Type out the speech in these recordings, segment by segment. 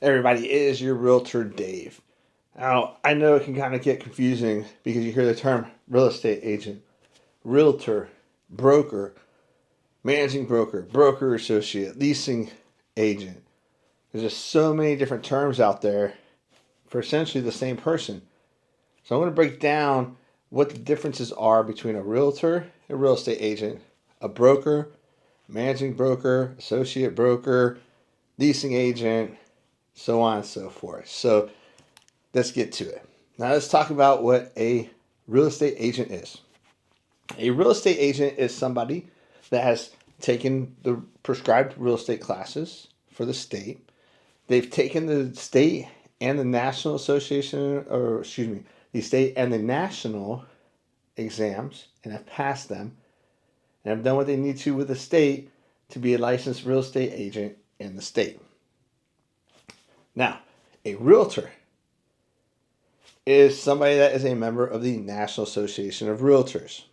Everybody, it is your realtor, Dave. Now, I know it can kind of get confusing because you hear the term real estate agent, realtor, broker, managing broker, broker associate, leasing agent. There's just so many different terms out there for essentially the same person. So I'm going to break down what the differences are between a realtor, a real estate agent, a broker, managing broker, associate broker, leasing agent, so on and so forth. So let's get to it. Now let's talk about what a real estate agent is. A real estate agent is somebody that has taken the prescribed real estate classes for the state. They've taken the state and the national association, or excuse me, the state and the national exams and have passed them and have done what they need to with the state to be a licensed real estate agent in the state. Now, a realtor is somebody that is a member of the National Association of Realtors.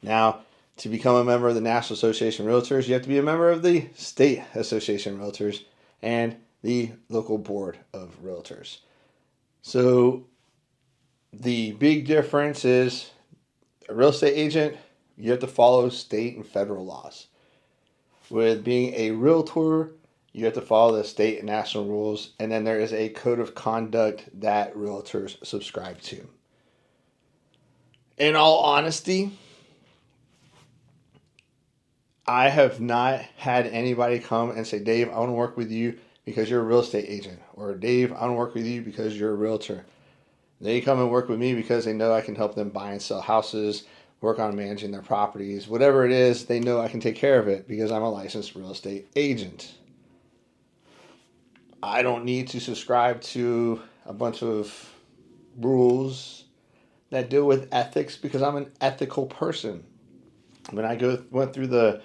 Now, to become a member of the National Association of Realtors, you have to be a member of the State Association of Realtors and the local board of realtors. So the big difference is a real estate agent, you have to follow state and federal laws. With being a realtor, you have to follow the state and national rules, and then there is a code of conduct that realtors subscribe to. In all honesty, I have not had anybody come and say, Dave, I want to work with you because you're a real estate agent, or Dave, I want to work with you because you're a realtor. They come and work with me because they know I can help them buy and sell houses, work on managing their properties, whatever it is, they know I can take care of it because I'm a licensed real estate agent. I don't need to subscribe to a bunch of rules that deal with ethics because I'm an ethical person. When I went through the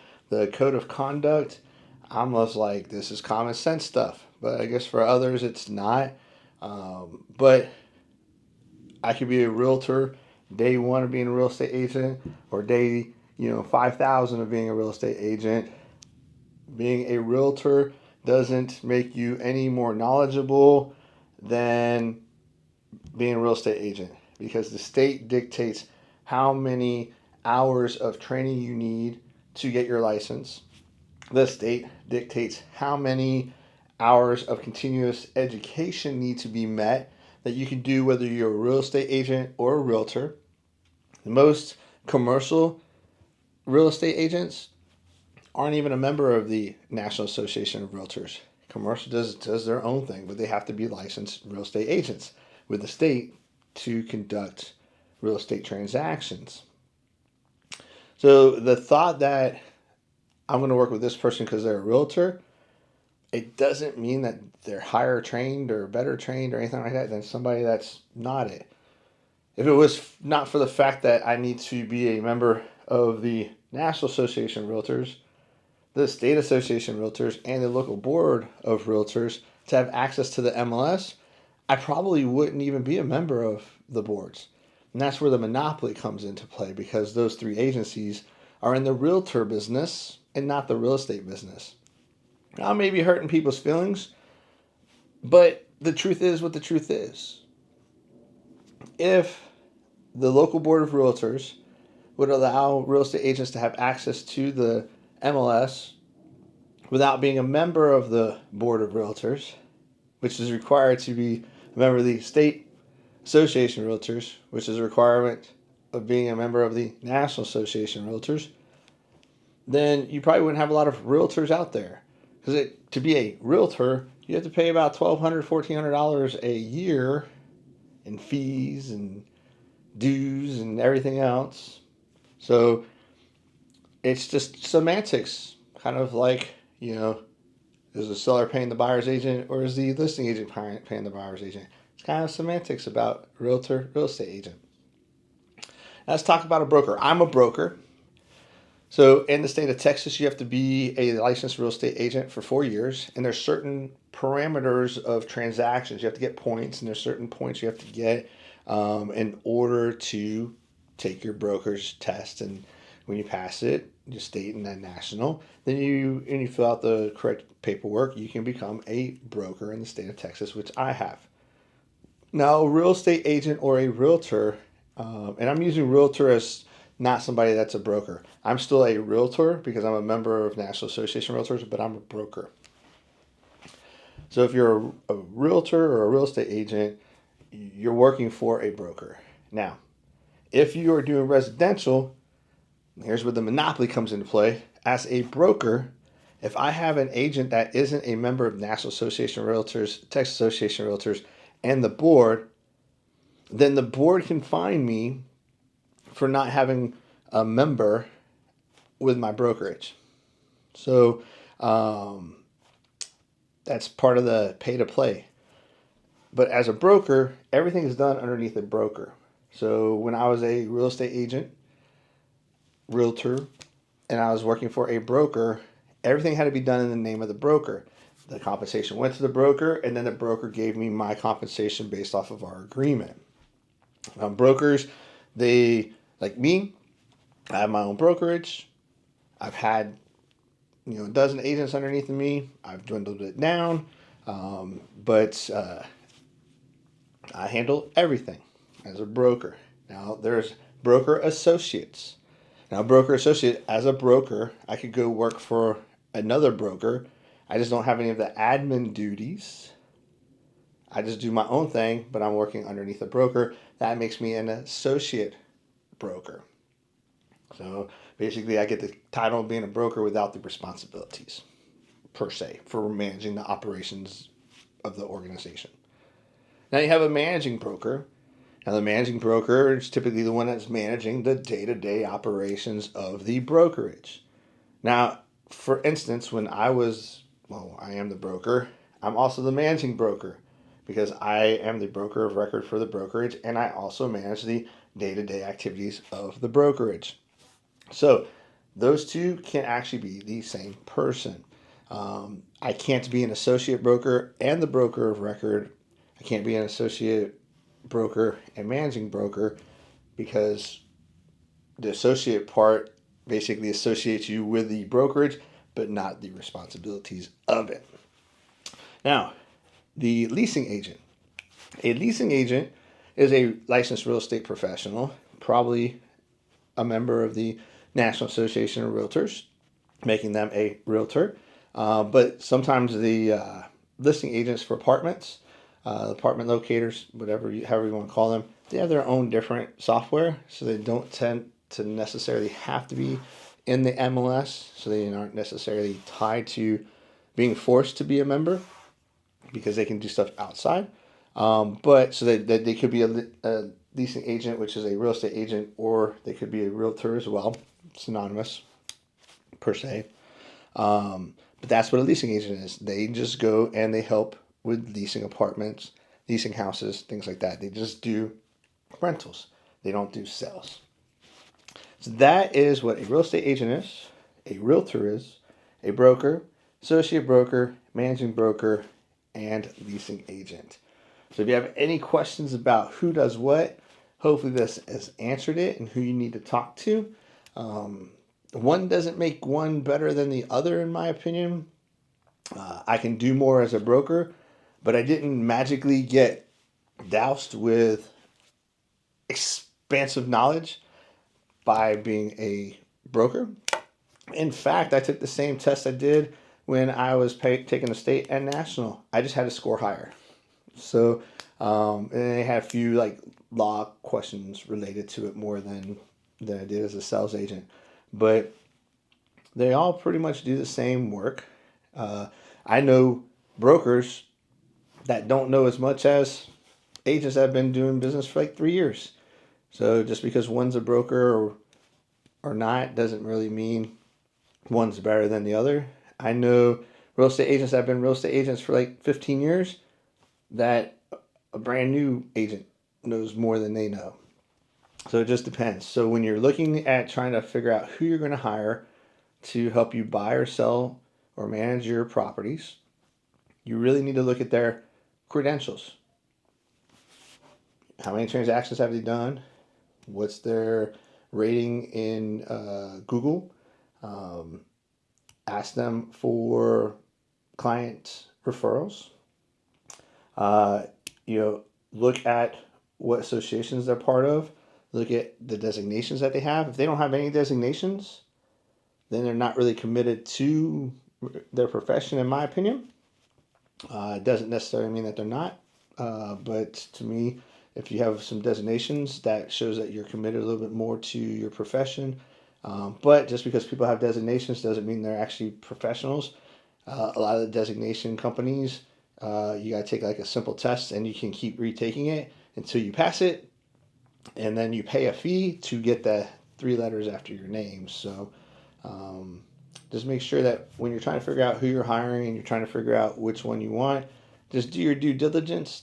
code of conduct, I was like, this is common sense stuff. But I guess for others, it's not. But I could be a realtor day one of being a real estate agent, or day 5,000 of being a real estate agent. Being a realtor doesn't make you any more knowledgeable than being a real estate agent, because the state dictates how many hours of training you need to get your license. The state dictates how many hours of continuous education need to be met that you can do whether you're a real estate agent or a realtor. Most commercial real estate agents aren't even a member of the National Association of Realtors. Commercial does their own thing, but they have to be licensed real estate agents with the state to conduct real estate transactions. So the thought that I'm going to work with this person because they're a realtor, it doesn't mean that they're higher trained or better trained or anything like that than somebody that's not it. If it was not for the fact that I need to be a member of the National Association of Realtors, the State Association of Realtors, and the local board of realtors to have access to the MLS, I probably wouldn't even be a member of the boards. And that's where the monopoly comes into play, because those three agencies are in the realtor business and not the real estate business. Now, I may be hurting people's feelings, but the truth is what the truth is. If the local board of realtors would allow real estate agents to have access to the MLS without being a member of the board of realtors, which is required to be a member of the State Association of Realtors, which is a requirement of being a member of the National Association of Realtors, then you probably wouldn't have a lot of realtors out there. Because to be a realtor, you have to pay about $1,200, $1,400 a year in fees and dues and everything else. So it's just semantics, kind of like, is the seller paying the buyer's agent or is the listing agent paying the buyer's agent? It's kind of semantics about realtor, real estate agent. Let's talk about a broker. I'm a broker. So in the state of Texas, you have to be a licensed real estate agent for 4 years, and there's certain parameters of transactions. You have to get points, and there's certain points you have to get in order to take your broker's test and When you pass it, you state and then national, then you fill out the correct paperwork, you can become a broker in the state of Texas, which I have. Now, a real estate agent or a realtor, and I'm using realtor as not somebody that's a broker. I'm still a realtor because I'm a member of National Association of Realtors, but I'm a broker. So if you're a realtor or a real estate agent, you're working for a broker. Now, if you are doing residential, here's where the monopoly comes into play. As a broker, if I have an agent that isn't a member of National Association of Realtors, Texas Association of Realtors, and the board, then the board can fine me for not having a member with my brokerage. So that's part of the pay to play. But as a broker, everything is done underneath a broker. So when I was a real estate agent, realtor, and I was working for a broker, everything had to be done in the name of the broker. The compensation went to the broker, and then the broker gave me my compensation based off of our agreement. Brokers, they, like me, I have my own brokerage. I've had a dozen agents underneath of me. I've dwindled it down, but I handle everything as a broker. Now there's broker associates. Now, broker associate, as a broker, I could go work for another broker. I just don't have any of the admin duties. I just do my own thing, but I'm working underneath a broker. That makes me an associate broker. So basically, I get the title of being a broker without the responsibilities, per se, for managing the operations of the organization. Now you have a managing broker. Now, the managing broker is typically the one that's managing the day-to-day operations of the brokerage. Now, for instance, when I am the broker, I'm also the managing broker because I am the broker of record for the brokerage, and I also manage the day-to-day activities of the brokerage. So those two can actually be the same person. I can't be an associate broker and the broker of record. I can't be an associate broker and managing broker because the associate part basically associates you with the brokerage, but not the responsibilities of it. Now, the leasing agent. A leasing agent is a licensed real estate professional, probably a member of the National Association of Realtors, making them a realtor. But sometimes the listing agents for apartments, apartment locators, however you want to call them, they have their own different software, so they don't tend to necessarily have to be in the MLS, so they aren't necessarily tied to being forced to be a member because they can do stuff outside. But so that they could be a leasing agent, which is a real estate agent, or they could be a realtor as well, synonymous per se. But that's what a leasing agent is. They just go and they help with leasing apartments, leasing houses, things like that. They just do rentals. They don't do sales. So that is what a real estate agent is, a realtor is, a broker, associate broker, managing broker, and leasing agent. So if you have any questions about who does what, hopefully this has answered it and who you need to talk to. One doesn't make one better than the other, in my opinion. I can do more as a broker, but I didn't magically get doused with expansive knowledge by being a broker. In fact, I took the same test I did when I was taking the state and national. I just had to score higher. So, and they had a few like law questions related to it more than I did as a sales agent. But they all pretty much do the same work. I know brokers that don't know as much as agents that have been doing business for like 3 years. So just because one's a broker or not doesn't really mean one's better than the other. I know real estate agents that have been real estate agents for like 15 years that a brand new agent knows more than they know. So it just depends. So when you're looking at trying to figure out who you're going to hire to help you buy or sell or manage your properties, you really need to look at their credentials. How many transactions have they done? What's their rating in Google. Ask them for client referrals. You know, look at what associations they're part of. Look at the designations that they have. If they don't have any designations, then they're not really committed to their profession, in my opinion. It doesn't necessarily mean that they're not, but to me, if you have some designations, that shows that you're committed a little bit more to your profession. But just because people have designations doesn't mean they're actually professionals. A lot of the designation companies, you got to take like a simple test and you can keep retaking it until you pass it. And then you pay a fee to get the 3 letters after your name. So just make sure that when you're trying to figure out who you're hiring and you're trying to figure out which one you want, just do your due diligence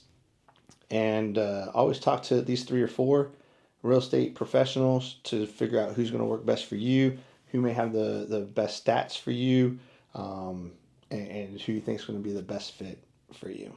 and always talk to at least 3 or 4 real estate professionals to figure out who's going to work best for you, who may have the best stats for you, and who you think is going to be the best fit for you.